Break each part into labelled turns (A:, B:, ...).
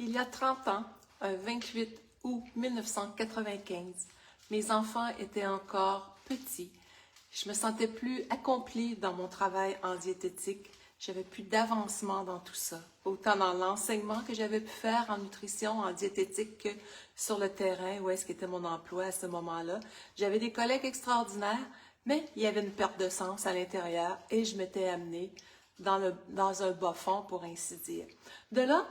A: Il y a 30 ans, un 28 août 1995, mes enfants étaient encore petits. Je me sentais plus accomplie dans mon travail en diététique. J'avais plus d'avancement dans tout ça, autant dans l'enseignement que j'avais pu faire en nutrition, en diététique, que sur le terrain, où est-ce qu'était mon emploi à ce moment-là. J'avais des collègues extraordinaires, mais il y avait une perte de sens à l'intérieur et je m'étais amenée dans un bas fond, pour ainsi dire. De là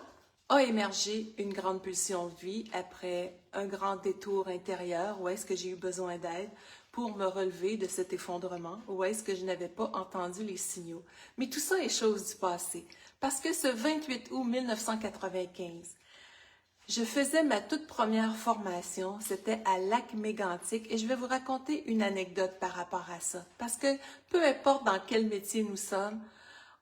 A: a émergé une grande pulsion de vie après un grand détour intérieur où est-ce que j'ai eu besoin d'aide pour me relever de cet effondrement, où est-ce que je n'avais pas entendu les signaux. Mais tout ça est chose du passé, parce que ce 28 août 1995, je faisais ma toute première formation, c'était à Lac-Mégantic, et je vais vous raconter une anecdote par rapport à ça, parce que peu importe dans quel métier nous sommes,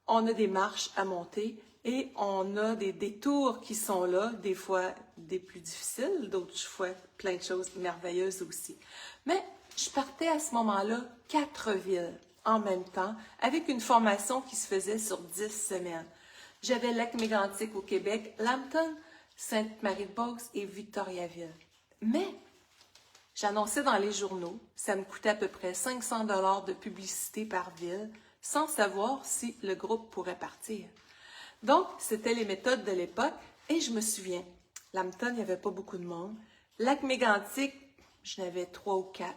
A: on a des marches à monter et on a des détours qui sont là, des fois des plus difficiles, d'autres fois plein de choses merveilleuses aussi. Mais je partais à ce moment-là 4 villes en même temps avec une formation qui se faisait sur 10 semaines. J'avais Lac-Mégantic au Québec, Lambton, Sainte-Marie-de-Beauce et Victoriaville. Mais j'annonçais dans les journaux, ça me coûtait à peu près 500 $ de publicité par ville, sans savoir si le groupe pourrait partir. Donc, c'était les méthodes de l'époque, et je me souviens, Lambton, il n'y avait pas beaucoup de monde. Lac-Mégantic, je n'avais 3 ou 4.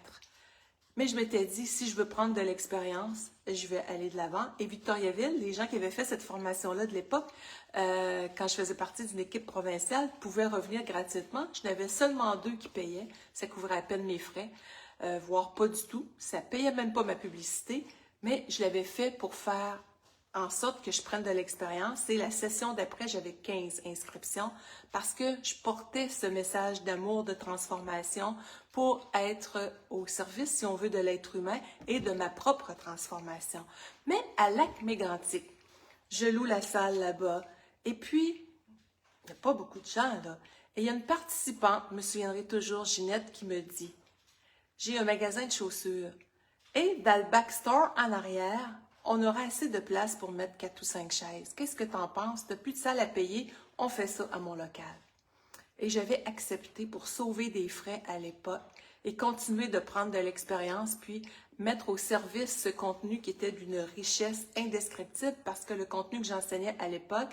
A: Mais je m'étais dit, si je veux prendre de l'expérience, je vais aller de l'avant. Et Victoriaville, les gens qui avaient fait cette formation-là de l'époque, quand je faisais partie d'une équipe provinciale, pouvaient revenir gratuitement. Je n'avais seulement 2 qui payaient. Ça couvrait à peine mes frais, voire pas du tout. Ça payait même pas ma publicité, mais je l'avais fait pour faire en sorte que je prenne de l'expérience. Et la session d'après, j'avais 15 inscriptions parce que je portais ce message d'amour, de transformation pour être au service, si on veut, de l'être humain et de ma propre transformation. Mais à Lac-Mégantic, je loue la salle là-bas et puis, il n'y a pas beaucoup de gens là. Et il y a une participante, je me souviendrai toujours, Ginette, qui me dit, j'ai un magasin de chaussures et dans le backstore en arrière, on aura assez de place pour mettre 4 ou 5 chaises. Qu'est-ce que tu en penses? Tu n'as plus de salle à payer, on fait ça à mon local. Et j'avais accepté pour sauver des frais à l'époque et continuer de prendre de l'expérience, puis mettre au service ce contenu qui était d'une richesse indescriptible parce que le contenu que j'enseignais à l'époque,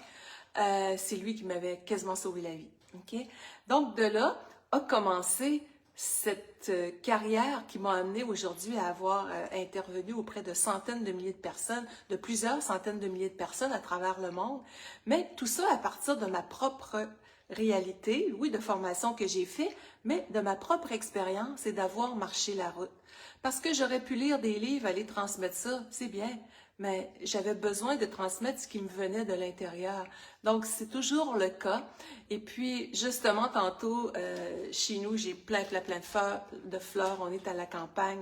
A: c'est lui qui m'avait quasiment sauvé la vie. Okay? Donc de là a commencé cette carrière qui m'a amenée aujourd'hui à avoir intervenu auprès de centaines de milliers de personnes, de plusieurs centaines de milliers de personnes à travers le monde, mais tout ça à partir de ma propre réalité, oui, de formation que j'ai fait, mais de ma propre expérience et d'avoir marché la route. Parce que j'aurais pu lire des livres, aller transmettre ça, c'est bien, mais j'avais besoin de transmettre ce qui me venait de l'intérieur. Donc, c'est toujours le cas. Et puis, justement, tantôt, chez nous, j'ai plein de fleurs. On est à la campagne,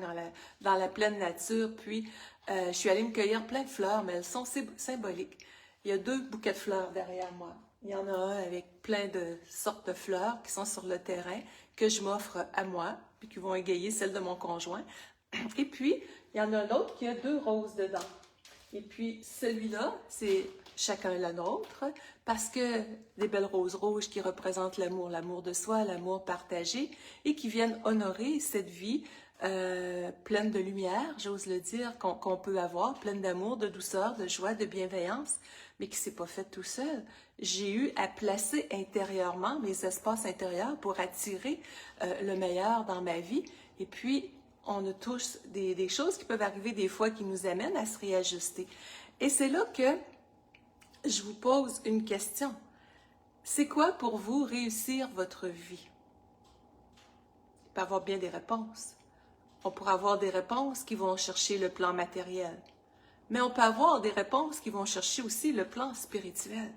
A: dans la pleine nature. Puis, je suis allée me cueillir plein de fleurs, mais elles sont symboliques. Il y a 2 bouquets de fleurs derrière moi. Il y en a un avec plein de sortes de fleurs qui sont sur le terrain, que je m'offre à moi, puis qui vont égayer celle de mon conjoint. Et puis, il y en a un autre qui a 2 roses dedans. Et puis, celui-là, c'est chacun le nôtre, parce que des belles roses rouges qui représentent l'amour, l'amour de soi, l'amour partagé, et qui viennent honorer cette vie pleine de lumière, j'ose le dire, qu'on peut avoir, pleine d'amour, de douceur, de joie, de bienveillance, mais qui ne s'est pas fait tout seul. J'ai eu à placer intérieurement mes espaces intérieurs pour attirer le meilleur dans ma vie. Et puis, on a tous des choses qui peuvent arriver des fois qui nous amènent à se réajuster. Et c'est là que je vous pose une question. C'est quoi pour vous réussir votre vie? Il peut y avoir bien des réponses. On pourrait avoir des réponses qui vont chercher le plan matériel. Mais on peut avoir des réponses qui vont chercher aussi le plan spirituel.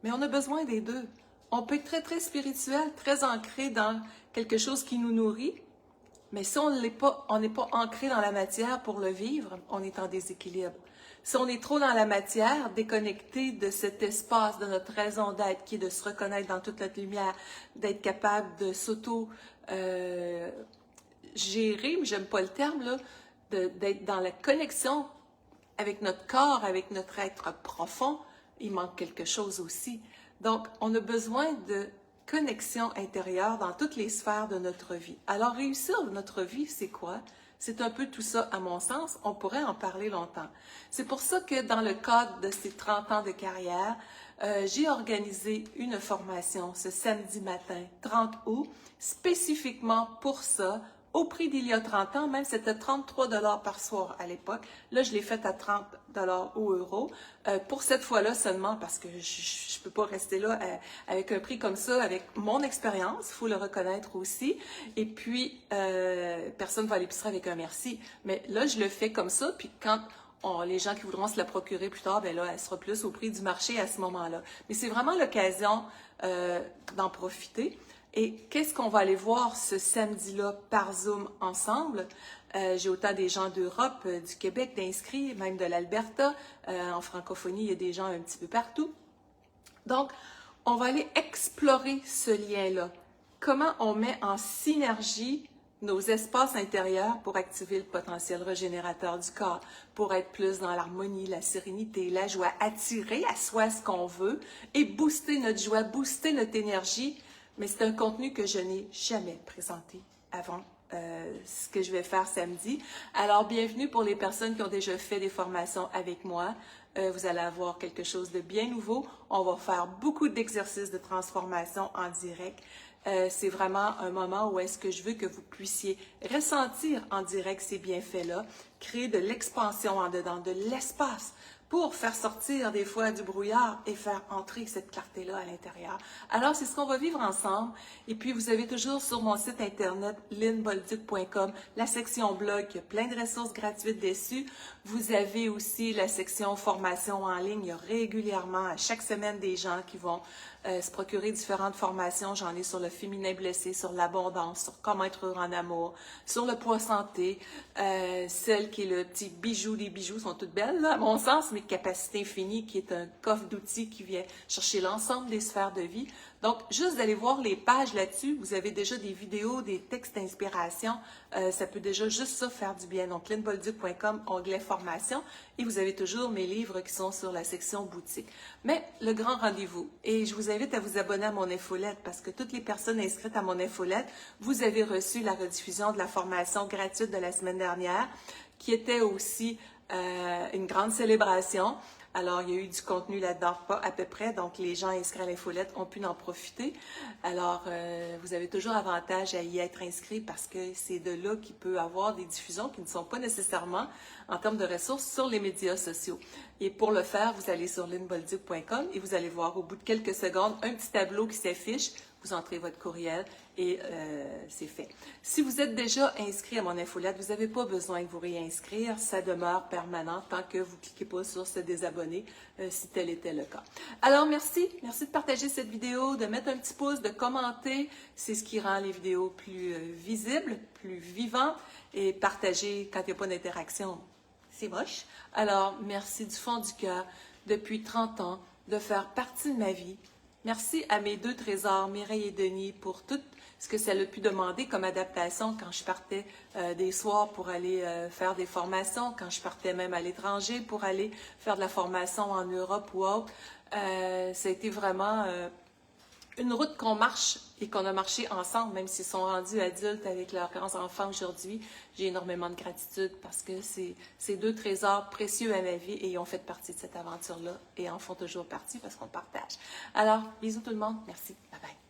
A: Mais on a besoin des deux. On peut être très, très spirituel, très ancré dans quelque chose qui nous nourrit, mais si on n'est pas ancré dans la matière pour le vivre, on est en déséquilibre. Si on est trop dans la matière, déconnecté de cet espace, de notre raison d'être, qui est de se reconnaître dans toute notre lumière, d'être capable de s'auto-gérer, mais j'aime pas le terme, là, d'être dans la connexion avec notre corps, avec notre être profond, il manque quelque chose aussi. Donc, on a besoin de connexion intérieure dans toutes les sphères de notre vie. Alors, réussir notre vie, c'est quoi? C'est un peu tout ça, à mon sens. On pourrait en parler longtemps. C'est pour ça que dans le cadre de ces 30 ans de carrière, j'ai organisé une formation ce samedi matin, 30 août, spécifiquement pour ça, au prix d'il y a 30 ans, même c'était 33 $ par soir à l'époque. Là, je l'ai fait à 30 $ ou euros. Pour cette fois-là seulement, parce que je peux pas rester là avec un prix comme ça, avec mon expérience, il faut le reconnaître aussi. Et puis, personne ne va à l'épicerie avec un merci. Mais là, je le fais comme ça, puis quand les gens qui voudront se la procurer plus tard, ben là, elle sera plus au prix du marché à ce moment-là. Mais c'est vraiment l'occasion d'en profiter. Et qu'est-ce qu'on va aller voir ce samedi-là par Zoom ensemble? J'ai autant des gens d'Europe, du Québec d'inscrits, même de l'Alberta. En francophonie, il y a des gens un petit peu partout. Donc, on va aller explorer ce lien-là. Comment on met en synergie nos espaces intérieurs pour activer le potentiel régénérateur du corps, pour être plus dans l'harmonie, la sérénité, la joie, attirer à soi ce qu'on veut et booster notre joie, booster notre énergie. Mais c'est un contenu que je n'ai jamais présenté avant ce que je vais faire samedi. Alors, bienvenue pour les personnes qui ont déjà fait des formations avec moi. Vous allez avoir quelque chose de bien nouveau. On va faire beaucoup d'exercices de transformation en direct. C'est vraiment un moment où est-ce que je veux que vous puissiez ressentir en direct ces bienfaits-là, créer de l'expansion en dedans, de l'espace pour faire sortir des fois du brouillard et faire entrer cette clarté-là à l'intérieur. Alors, c'est ce qu'on va vivre ensemble. Et puis, vous avez toujours sur mon site internet, lynnebolduc.com, la section blog, il y a plein de ressources gratuites dessus. Vous avez aussi la section formation en ligne. Il y a régulièrement, à chaque semaine, des gens qui vont se procurer différentes formations. J'en ai sur le féminin blessé, sur l'abondance, sur comment être heureux en amour, sur le poids santé, celle qui est le petit bijou des bijoux, sont toutes belles, là, à mon sens, mais Capacité infinie, qui est un coffre d'outils qui vient chercher l'ensemble des sphères de vie. Donc, juste d'aller voir les pages là-dessus, vous avez déjà des vidéos, des textes d'inspiration, ça peut déjà juste ça faire du bien. Donc, lynnebolduc.com, onglet formation, et vous avez toujours mes livres qui sont sur la section boutique. Mais le grand rendez-vous, et je vous invite à vous abonner à mon infolette, parce que toutes les personnes inscrites à mon infolette, vous avez reçu la rediffusion de la formation gratuite de la semaine dernière, qui était aussi une grande célébration. Alors, il y a eu du contenu là-dedans, pas à peu près, donc les gens inscrits à l'infolette ont pu en profiter. Alors, vous avez toujours avantage à y être inscrit parce que c'est de là qu'il peut avoir des diffusions qui ne sont pas nécessairement en termes de ressources sur les médias sociaux. Et pour le faire, vous allez sur lynnebolduc.com et vous allez voir au bout de quelques secondes un petit tableau qui s'affiche. Vous entrez votre courriel et c'est fait. Si vous êtes déjà inscrit à mon infolette, vous n'avez pas besoin de vous réinscrire. Ça demeure permanent tant que vous ne cliquez pas sur se désabonner, si tel était le cas. Alors, merci. Merci de partager cette vidéo, de mettre un petit pouce, de commenter. C'est ce qui rend les vidéos plus visibles, plus vivantes. Et partager quand il n'y a pas d'interaction, c'est moche. Alors, merci du fond du cœur, depuis 30 ans, de faire partie de ma vie. Merci à mes deux trésors, Mireille et Denis, pour tout ce que ça a pu demander comme adaptation quand je partais des soirs pour aller faire des formations, quand je partais même à l'étranger pour aller faire de la formation en Europe ou autre. Ça a été vraiment une route qu'on marche et qu'on a marché ensemble, même s'ils sont rendus adultes avec leurs grands-enfants aujourd'hui. J'ai énormément de gratitude parce que c'est deux trésors précieux à ma vie et ils ont fait partie de cette aventure-là et en font toujours partie parce qu'on partage. Alors, bisous tout le monde. Merci. Bye bye.